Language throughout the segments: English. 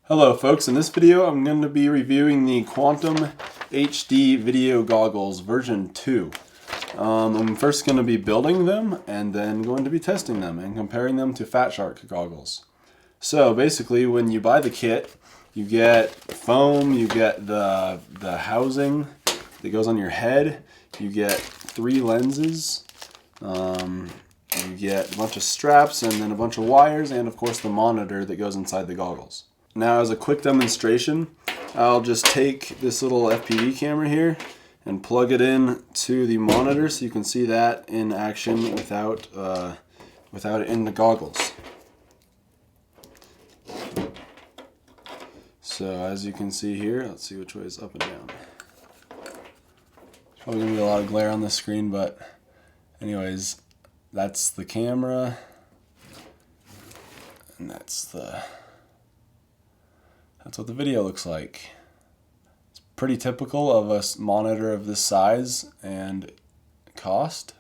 Hello folks, in this video I'm going to be reviewing the Quantum HD video goggles version 2. I'm first going to be building them and then going to be testing them and comparing them to Fat Shark goggles. So basically when you buy the kit, you get foam, you get the housing that goes on your head, you get 3 lenses, you get a bunch of straps and then a bunch of wires, and of course the monitor that goes inside the goggles. Now, as a quick demonstration, I'll just take this little FPV camera here and plug it in to the monitor so you can see that in action without it in the goggles. So as you can see here, let's see which way is up and down. There's probably going to be a lot of glare on the screen, but anyways, that's the camera and that's what the video looks like. It's pretty typical of a monitor of this size and cost,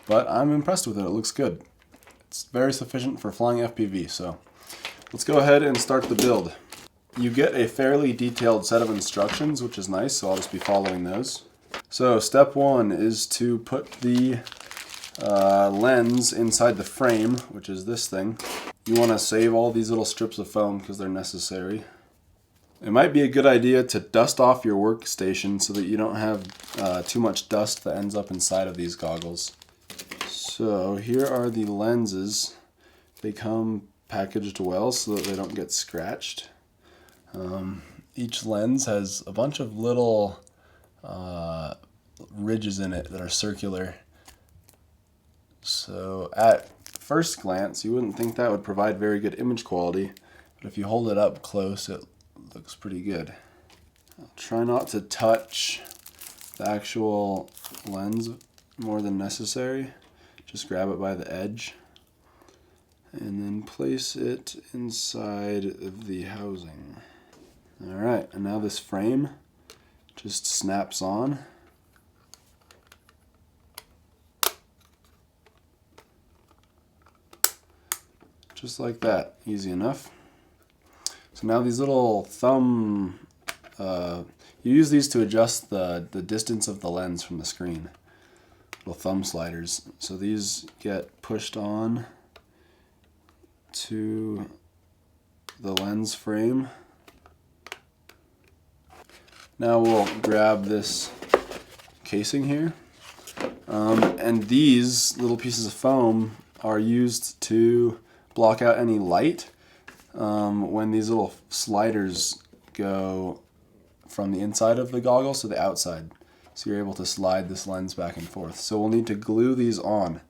but I'm impressed with it. It looks good. It's very sufficient for flying FPV, so let's go ahead and start the build. You get a fairly detailed set of instructions, which is nice, so I'll just be following those. So step 1 is to put the lens inside the frame, which is this thing. You want to save all these little strips of foam because they're necessary. It might be a good idea to dust off your workstation so that you don't have too much dust that ends up inside of these goggles. So here are the lenses. They come packaged well so that they don't get scratched. Each lens has a bunch of little ridges in it that are circular. So at first glance, you wouldn't think that would provide very good image quality, but if you hold it up close, it looks pretty good. I'll try not to touch the actual lens more than necessary. Just grab it by the edge and then place it inside of the housing. Alright, and now this frame just snaps on. Just like that, easy enough. So now these little thumb, you use these to adjust the distance of the lens from the screen. Little thumb sliders. So these get pushed on to the lens frame. Now we'll grab this casing here. And these little pieces of foam are used to block out any light when these little sliders go from the inside of the goggles to the outside. So you're able to slide this lens back and forth. So we'll need to glue these on.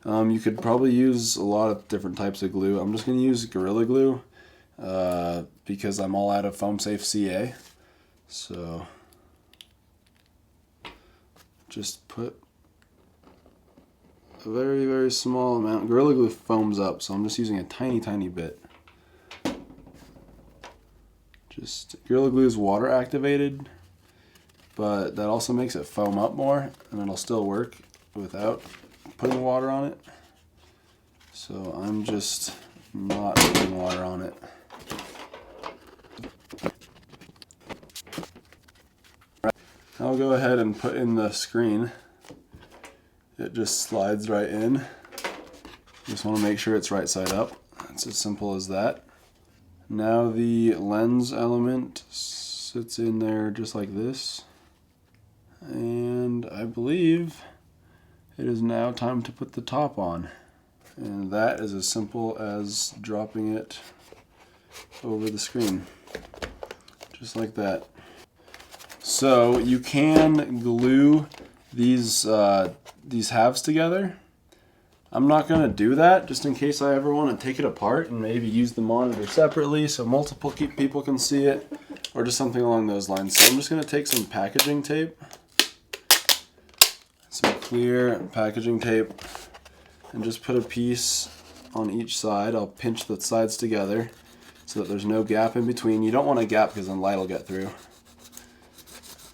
You could probably use a lot of different types of glue. I'm just going to use Gorilla Glue because I'm all out of foam safe CA. So just put a very, very small amount. Gorilla Glue foams up, so I'm just using a tiny bit. Gorilla Glue is water activated, but that also makes it foam up more, and it'll still work without putting water on it. So I'm just not putting water on it. I'll go ahead and put in the screen. It just slides right in. Just want to make sure it's right side up. It's as simple as that. Now the lens element sits in there just like this. And I believe it is now time to put the top on. And that is as simple as dropping it over the screen. Just like that. So you can glue these halves together. I'm not going to do that just in case I ever want to take it apart and maybe use the monitor separately so multiple people can see it, or just something along those lines. So I'm just going to take some packaging tape, some clear packaging tape, and just put a piece on each side. I'll pinch the sides together so that there's no gap in between. You don't want a gap because then light will get through.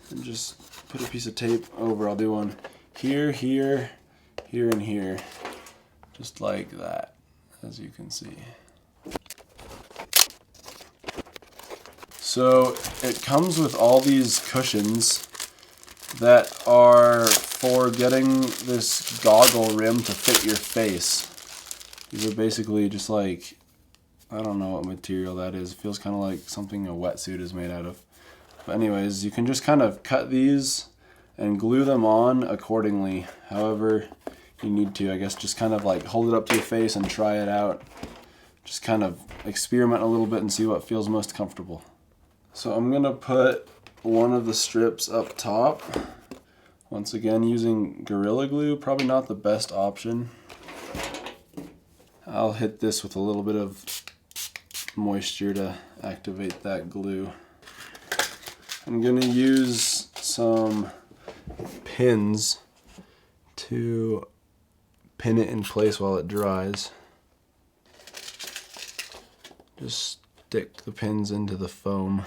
And just put a piece of tape over. I'll do one here, here, here, and here. Just like that, as you can see. So it comes with all these cushions that are for getting this goggle rim to fit your face. These are basically just like, I don't know what material that is. It feels kind of like something a wetsuit is made out of. But anyways, you can just kind of cut these and glue them on accordingly, however you need to. I guess just kind of like hold it up to your face and try it out. Just kind of experiment a little bit and see what feels most comfortable. So I'm gonna put one of the strips up top. Once again, using Gorilla Glue, probably not the best option. I'll hit this with a little bit of moisture to activate that glue. I'm gonna use some pins to pin it in place while it dries. Just stick the pins into the foam.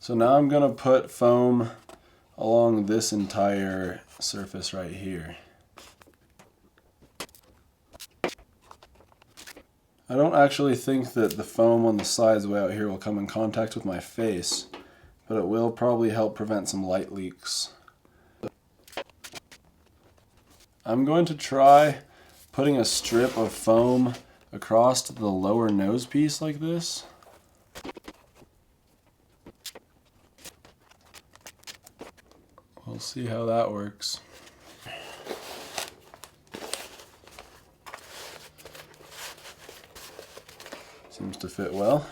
So now I'm going to put foam along this entire surface right here. I don't actually think that the foam on the sides way out here will come in contact with my face, but it will probably help prevent some light leaks. I'm going to try putting a strip of foam across the lower nose piece like this. We'll see how that works. Seems to fit well.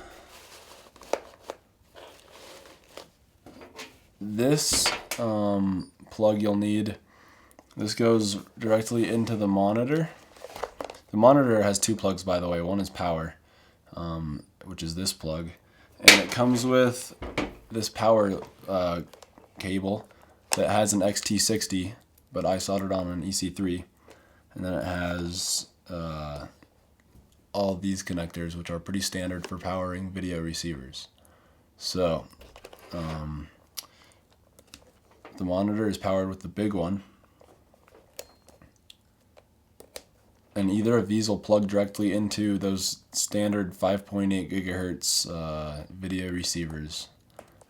This plug you'll need, this goes directly into the monitor. The monitor has two plugs, by the way. One is power, which is this plug, and it comes with this power cable that has an XT60, but I soldered on an EC3, and then it has all these connectors, which are pretty standard for powering video receivers. So the monitor is powered with the big one, and either of these will plug directly into those standard 5.8 gigahertz video receivers.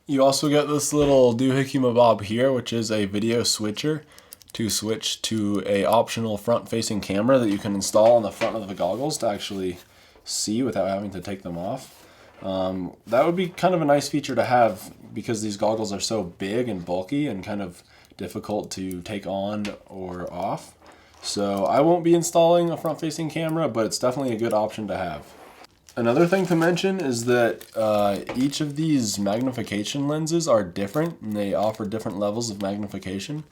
You also get this little doohickey mabob here, which is a video switcher to switch to a optional front-facing camera that you can install on the front of the goggles to actually see without having to take them off. That would be kind of a nice feature to have because these goggles are so big and bulky and kind of difficult to take on or off. So I won't be installing a front-facing camera, but it's definitely a good option to have. Another thing to mention is that each of these magnification lenses are different, and they offer different levels of magnification.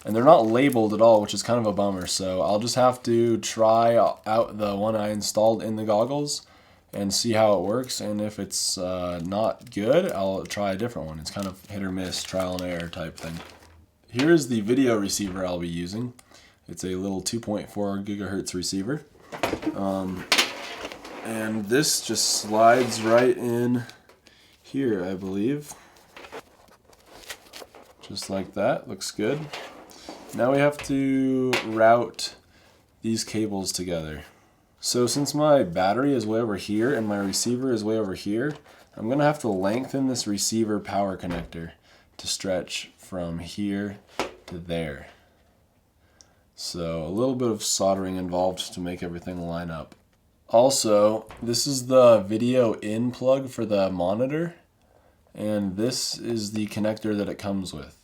And they're not labeled at all, which is kind of a bummer. So I'll just have to try out the one I installed in the goggles and see how it works. And if it's not good, I'll try a different one. It's kind of hit or miss, trial and error type thing. Here's the video receiver I'll be using. It's a little 2.4 gigahertz receiver. And this just slides right in here, I believe. Just like that, looks good. Now we have to route these cables together. So since my battery is way over here and my receiver is way over here, I'm gonna have to lengthen this receiver power connector to stretch from here to there. So a little bit of soldering involved to make everything line up. Also, this is the video in plug for the monitor, and this is the connector that it comes with.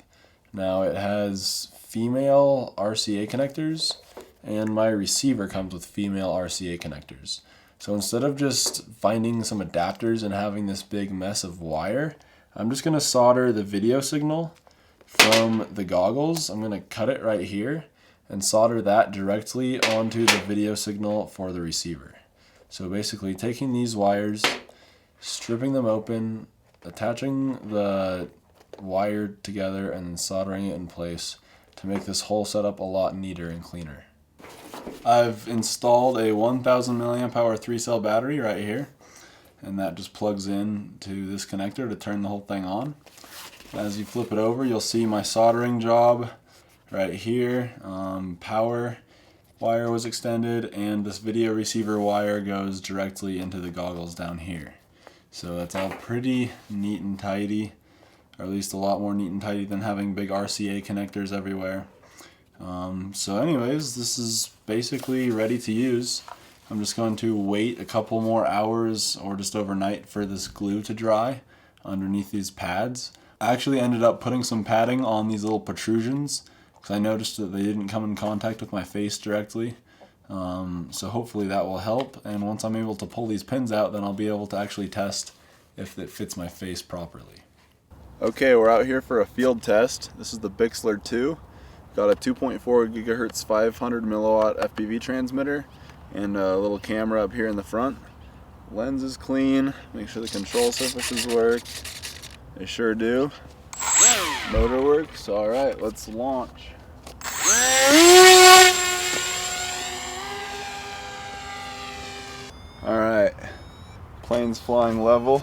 Now it has female RCA connectors, and my receiver comes with female RCA connectors. So instead of just finding some adapters and having this big mess of wire, I'm just going to solder the video signal from the goggles. I'm going to cut it right here and solder that directly onto the video signal for the receiver. So basically taking these wires, stripping them open, attaching the wire together, and then soldering it in place to make this whole setup a lot neater and cleaner. I've installed a 1000 milliamp hour 3-cell battery right here, and that just plugs in to this connector to turn the whole thing on. As you flip it over, you'll see my soldering job right here. Power wire was extended, and this video receiver wire goes directly into the goggles down here. So that's all pretty neat and tidy, or at least a lot more neat and tidy than having big RCA connectors everywhere. So anyways, this is basically ready to use. I'm just going to wait a couple more hours or just overnight for this glue to dry underneath these pads. I actually ended up putting some padding on these little protrusions because I noticed that they didn't come in contact with my face directly. So hopefully that will help, and once I'm able to pull these pins out, then I'll be able to actually test if it fits my face properly. Okay, we're out here for a field test. This is the Bixler 2. Got a 2.4 gigahertz 500 milliwatt FPV transmitter and a little camera up here in the front. Lens is clean. Make sure the control surfaces work. They sure do. Motor works. Alright, let's launch. Alright, plane's flying level.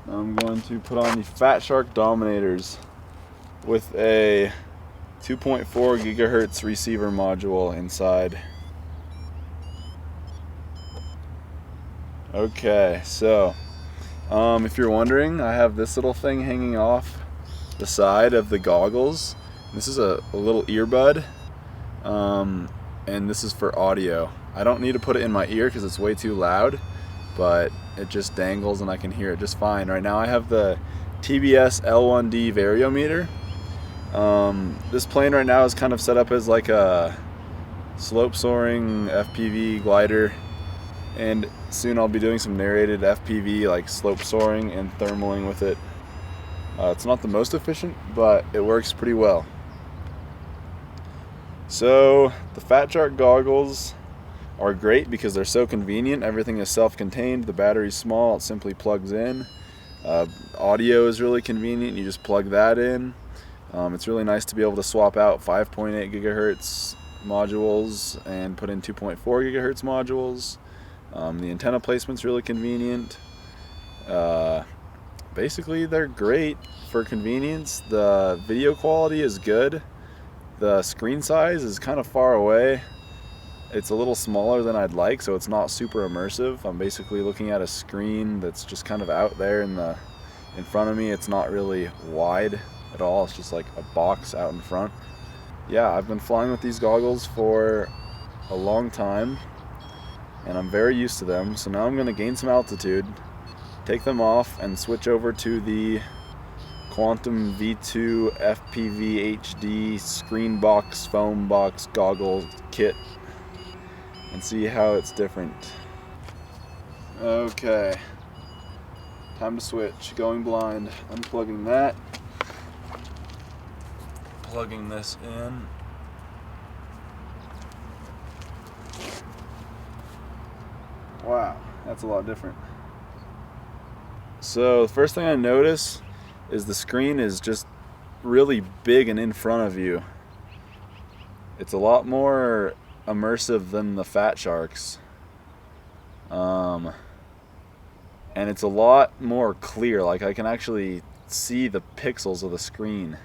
Now I'm going to put on the Fat Shark Dominators with a 2.4 gigahertz receiver module inside. Okay, so if you're wondering, I have this little thing hanging off the side of the goggles. This is a little earbud, and this is for audio. I don't need to put it in my ear because it's way too loud, but it just dangles and I can hear it just fine. Right now I have the TBS L1D variometer. This plane right now is kind of set up as like a slope soaring FPV glider, and soon I'll be doing some narrated FPV like slope soaring and thermaling with it. It's not the most efficient, but it works pretty well. So the Fat Shark goggles are great because they're so convenient. Everything is self-contained. The battery's small, it simply plugs in. Audio is really convenient. You just plug that in. It's really nice to be able to swap out 5.8 gigahertz modules and put in 2.4 gigahertz modules. The antenna placement's really convenient. Basically, they're great for convenience. The video quality is good. The screen size is kind of far away. It's a little smaller than I'd like, so it's not super immersive. I'm basically looking at a screen that's just kind of out there in front of me. It's not really wide at all. It's just like a box out in front. Yeah, I've been flying with these goggles for a long time, and I'm very used to them. So now I'm going to gain some altitude, take them off, and switch over to the Quantum V2 FPV HD screen box, foam box, goggle kit, and see how it's different. Okay, time to switch. Going blind. Unplugging that. Plugging this in. Wow, that's a lot different. So the first thing I notice is the screen is just really big and in front of you. It's a lot more immersive than the Fat Sharks. And it's a lot more clear. Like I can actually see the pixels of the screen.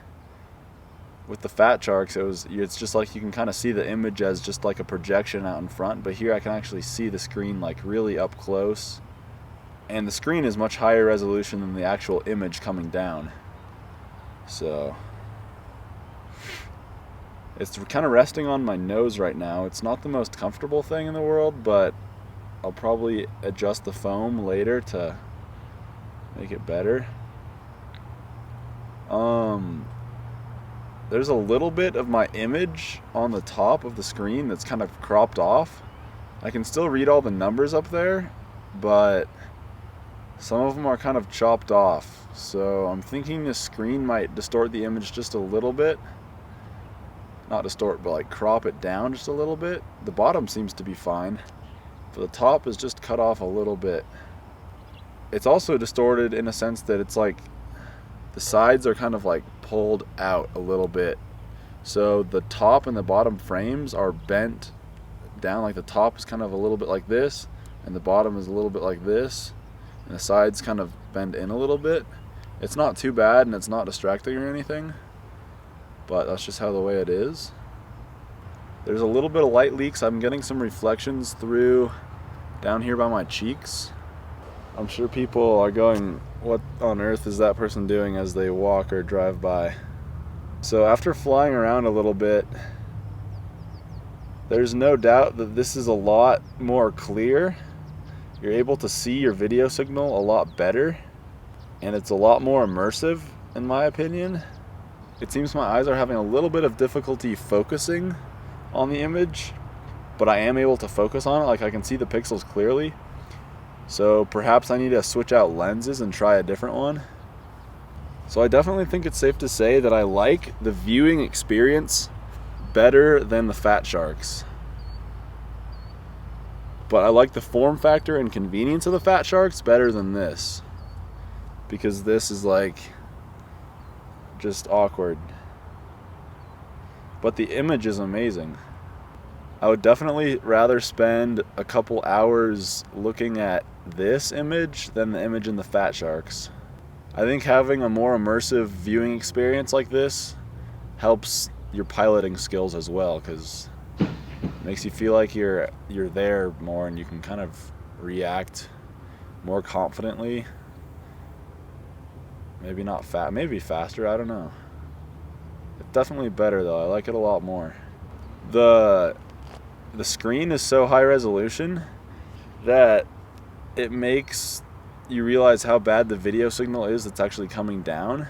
With the Fat Sharks, it's just like you can kind of see the image as just like a projection out in front, but here I can actually see the screen like really up close. And the screen is much higher resolution than the actual image coming down. So it's kind of resting on my nose right now. It's not the most comfortable thing in the world, but I'll probably adjust the foam later to make it better. There's a little bit of my image on the top of the screen that's kind of cropped off, I can still read all the numbers up there, but some of them are kind of chopped off. So I'm thinking the screen might distort the image just a little bit. Not distort, but like crop it down just a little bit. The bottom seems to be fine, but the top is just cut off a little bit. It's also distorted in a sense that it's like the sides are kind of like pulled out a little bit. So the top and the bottom frames are bent down, like the top is kind of a little bit like this, and the bottom is a little bit like this, and the sides kind of bend in a little bit. It's not too bad and it's not distracting or anything, but that's just how the way it is. There's a little bit of light leaks. I'm getting some reflections through down here by my cheeks. I'm sure people are going, what on earth is that person doing, as they walk or drive by. So after flying around a little bit, there's no doubt that this is a lot more clear. You're able to see your video signal a lot better, and it's a lot more immersive in my opinion. It seems my eyes are having a little bit of difficulty focusing on the image, but I am able to focus on it. Like I can see the pixels clearly. So perhaps I need to switch out lenses and try a different one. So I definitely think it's safe to say that I like the viewing experience better than the Fat Sharks. But I like the form factor and convenience of the Fat Sharks better than this, because this is like just awkward. But the image is amazing. I would definitely rather spend a couple hours looking at this image than the image in the Fat Sharks. I think having a more immersive viewing experience like this helps your piloting skills as well, because it makes you feel like you're there more and you can kind of react more confidently. Maybe not maybe faster, I don't know. It's definitely better though. I like it a lot more. The screen is so high resolution that it makes you realize how bad the video signal is that's actually coming down,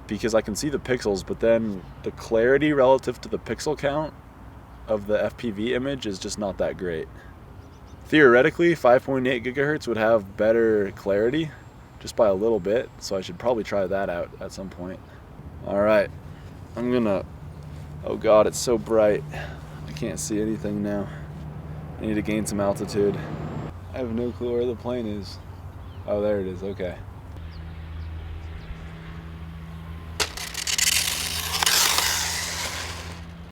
because I can see the pixels, but then the clarity relative to the pixel count of the FPV image is just not that great. Theoretically, 5.8 gigahertz would have better clarity just by a little bit, so I should probably try that out at some point. Alright, I'm gonna, oh god, it's so bright. I can't see anything now. I need to gain some altitude. I have no clue where the plane is. Oh, there it is, okay.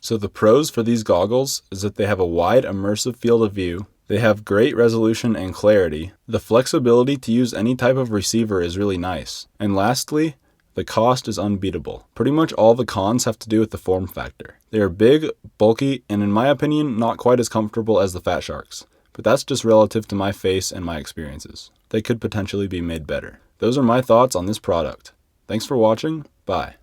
So the pros for these goggles is that they have a wide immersive field of view, they have great resolution and clarity, the flexibility to use any type of receiver is really nice, and lastly, the cost is unbeatable. Pretty much all the cons have to do with the form factor. They are big, bulky, and in my opinion, not quite as comfortable as the Fat Sharks. But that's just relative to my face and my experiences. They could potentially be made better. Those are my thoughts on this product. Thanks for watching. Bye.